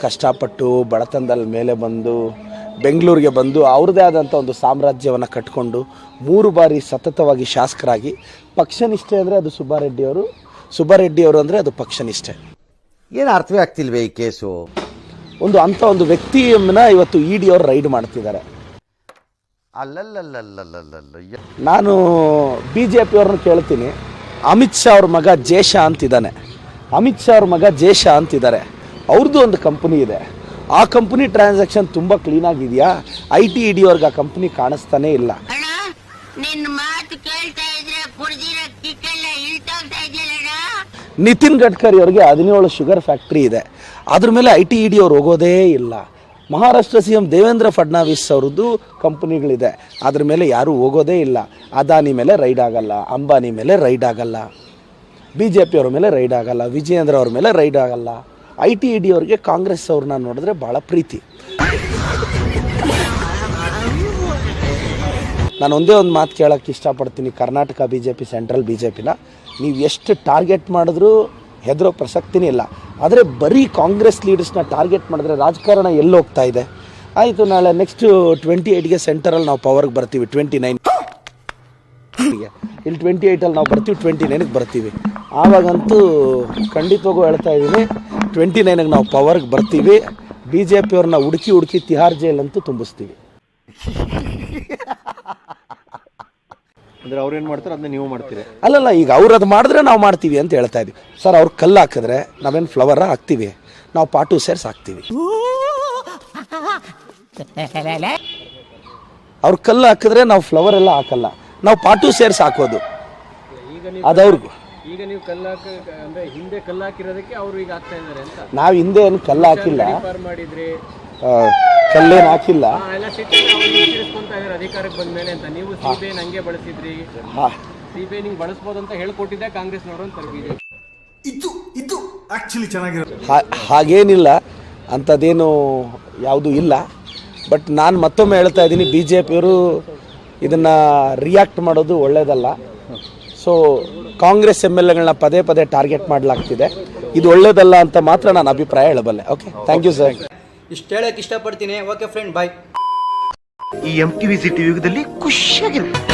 ಕಷ್ಟಪಟ್ಟು ಬಡತನದಲ್ಲಿ ಮೇಲೆ ಬಂದು ಬೆಂಗಳೂರಿಗೆ ಬಂದು ಅವ್ರದ್ದೇ ಆದಂಥ ಒಂದು ಸಾಮ್ರಾಜ್ಯವನ್ನು ಕಟ್ಕೊಂಡು 3 ಬಾರಿ ಸತತವಾಗಿ ಶಾಸಕರಾಗಿ ಪಕ್ಷನಿಷ್ಠೆ ಅಂದರೆ ಅದು ಸುಬ್ಬಾರೆಡ್ಡಿಯವರು ಅಂದರೆ ಅದು ಪಕ್ಷನಿಷ್ಠೆ. ಏನು ಅರ್ಥವೇ ಆಗ್ತಿಲ್ವೇ ಈ ಕೇಸು? ಒಂದು ವ್ಯಕ್ತಿಯನ್ನ ಇವತ್ತು ಇಡಿ ಅವರು ರೈಡ್ ಮಾಡ್ತಿದ್ದಾರೆ. ಅಲ್ಲಲ್ಲಲ್ಲಲ್ಲಲ್ಲಲ್ಲ, ನಾನು BJP ಅವ್ರನ್ನ ಕೇಳ್ತೀನಿ, ಅಮಿತ್ ಶಾ ಅವ್ರ ಮಗ ಜೇಷ ಅಂತಿದ್ದಾರೆ. ಅವ್ರದ್ದು ಒಂದು ಕಂಪನಿ ಇದೆ, ಆ ಕಂಪನಿ ಟ್ರಾನ್ಸಾಕ್ಷನ್ ತುಂಬ ಕ್ಲೀನ್ ಆಗಿದೆಯಾ? IT ಇಡಿ ಅವ್ರಿಗೆ ಆ ಕಂಪನಿ ಕಾಣಿಸ್ತಾನೆ ಇಲ್ಲ. ನಿತಿನ್ ಗಡ್ಕರಿ ಅವ್ರಿಗೆ 17 ಶುಗರ್ ಫ್ಯಾಕ್ಟ್ರಿ ಇದೆ, ಅದ್ರ ಮೇಲೆ IT ಇಡಿ ಅವ್ರು ಹೋಗೋದೇ ಇಲ್ಲ. ಮಹಾರಾಷ್ಟ್ರ CM ದೇವೇಂದ್ರ ಫಡ್ನವೀಸ್ ಅವ್ರದ್ದು ಕಂಪನಿಗಳಿದೆ, ಅದ್ರ ಮೇಲೆ ಯಾರೂ ಹೋಗೋದೇ ಇಲ್ಲ. ಅದಾನಿ ಮೇಲೆ ರೈಡ್ ಆಗಲ್ಲ, ಅಂಬಾನಿ ಮೇಲೆ ರೈಡ್ ಆಗಲ್ಲ, BJP ಅವ್ರ ಮೇಲೆ ರೈಡ್ ಆಗಲ್ಲ, ವಿಜಯೇಂದ್ರ ಅವ್ರ ಮೇಲೆ ರೈಡ್ ಆಗಲ್ಲ. IT ಇಡಿ ಅವ್ರಿಗೆ ಕಾಂಗ್ರೆಸ್ ಅವ್ರನ್ನ ನೋಡಿದ್ರೆ ಭಾಳ ಪ್ರೀತಿ. ನಾನು ಒಂದೇ ಒಂದು ಮಾತು ಕೇಳೋಕ್ಕೆ ಇಷ್ಟಪಡ್ತೀನಿ, ಕರ್ನಾಟಕ BJP, ಸೆಂಟ್ರಲ್ BJPನ ನೀವು ಎಷ್ಟು ಟಾರ್ಗೆಟ್ ಮಾಡಿದ್ರೂ ಹೆದರೋ ಪ್ರಸಕ್ತಿನೇ ಇಲ್ಲ. ಆದರೆ ಬರೀ ಕಾಂಗ್ರೆಸ್ ಲೀಡರ್ಸ್ನ ಟಾರ್ಗೆಟ್ ಮಾಡಿದ್ರೆ ರಾಜಕಾರಣ ಎಲ್ಲಿ ಹೋಗ್ತಾ ಇದೆ? ಆಯಿತು, ನಾಳೆ ನೆಕ್ಸ್ಟು 28ಗೆ ಸೆಂಟರಲ್ಲಿ ನಾವು ಪವರ್ಗೆ ಬರ್ತೀವಿ, 29ಗೆ ಇಲ್ಲಿ 28ಅಲ್ಲಿ ನಾವು ಬರ್ತೀವಿ, 29ಗೆ ಬರ್ತೀವಿ. ಆವಾಗಂತೂ ಖಂಡಿತವಾಗೂ ಹೇಳ್ತಾ ಇದ್ದೀನಿ, 29ಗೆ ನಾವು ಪವರ್ಗೆ ಬರ್ತೀವಿ. BJP ಅವ್ರನ್ನ ಹುಡುಕಿ ತಿಹಾರ್ ಜೈಲಂತೂ ತುಂಬಿಸ್ತೀವಿ. ಅಂದರೆ ಅವ್ರೇನು ಮಾಡ್ತಾರೆ ಅದನ್ನ ನೀವು ಮಾಡ್ತೀರಿ? ಅಲ್ಲಲ್ಲ, ಈಗ ಅವ್ರು ಅದು ಮಾಡಿದ್ರೆ ನಾವು ಮಾಡ್ತೀವಿ ಅಂತ ಹೇಳ್ತಾ ಇದ್ವಿ ಸರ್. ಅವ್ರು ಕಲ್ಲು ಹಾಕಿದ್ರೆ ನಾವೇನು ಫ್ಲವರ ಹಾಕ್ತೀವಿ? ನಾವು ಪಾಟು ಸೇರ್ಸ್ ಹಾಕ್ತೀವಿ. ಅವ್ರು ಕಲ್ಲು ಹಾಕಿದ್ರೆ ನಾವು ಫ್ಲವರ್ ಎಲ್ಲ ಹಾಕಲ್ಲ, ನಾವು ಪಾಟು ಸೇರ್ಸ್ ಹಾಕೋದು. ಅದವ್ರಿಗೂ ಈಗ ನೀವು ಕಲ್ಲು ಅಂದರೆ ಹಿಂದೆ ಕಲ್ಲು ಹಾಕಿರೋದಕ್ಕೆ ಅವರು ಈಗ ಆಗ್ತಾ ಇದ್ದಾರೆ ಅಂತ. ನಾವು ಹಿಂದೆ ಏನು ಕಲ್ಲು ಹಾಕಿಲ್ಲ, ಮಾಡಿದ್ರಿ, ಕಲ್ಲೇನು ಹಾಕಿಲ್ಲ. ಅಧಿಕಾರಕ್ಕೆ ಬಂದ ಮೇಲೆ ಅಂತ ನೀವು ಸಿಬಿಐ ಹಂಗೆ ಬಳಸಿದ್ರಿ, ಸಿಬಿಐ ನಿಂಗೆ ಬಳಸ್ಬೋದು ಅಂತ ಹೇಳ್ಕೊಟ್ಟಿದ್ದೆ ಕಾಂಗ್ರೆಸ್ನವರು ಅಂತ BJP. ಇದು ಆಕ್ಚುಲಿ ಚೆನ್ನಾಗಿರೋದು. ಹಾಗೇನಿಲ್ಲ, ಅಂಥದ್ದೇನು ಯಾವುದೂ ಇಲ್ಲ. ಬಟ್ ನಾನು ಮತ್ತೊಮ್ಮೆ ಹೇಳ್ತಾ ಇದ್ದೀನಿ, BJPಯವರು ಇದನ್ನು ರಿಯಾಕ್ಟ್ ಮಾಡೋದು ಒಳ್ಳೆಯದಲ್ಲ. ಸೊ ಕಾಂಗ್ರೆಸ್ MLAಗಳನ್ನ ಪದೇ ಟಾರ್ಗೆಟ್ ಮಾಡಲಾಗ್ತಿದೆ, ಇದು ಒಳ್ಳೆಯದಲ್ಲ ಅಂತ ಮಾತ್ರ ನಾನು ಅಭಿಪ್ರಾಯ ಹೇಳಬಲ್ಲೆ. Okay, thank you sir. ಇಷ್ಟು ಹೇಳಕ್ಕೆ ಇಷ್ಟಪಡ್ತೀನಿ. Okay friend, bye. ಈ MTV ಸಿಟಿ ಯುಗದಲ್ಲಿ ಖುಷಿಯಾಗಿರುತ್ತೆ.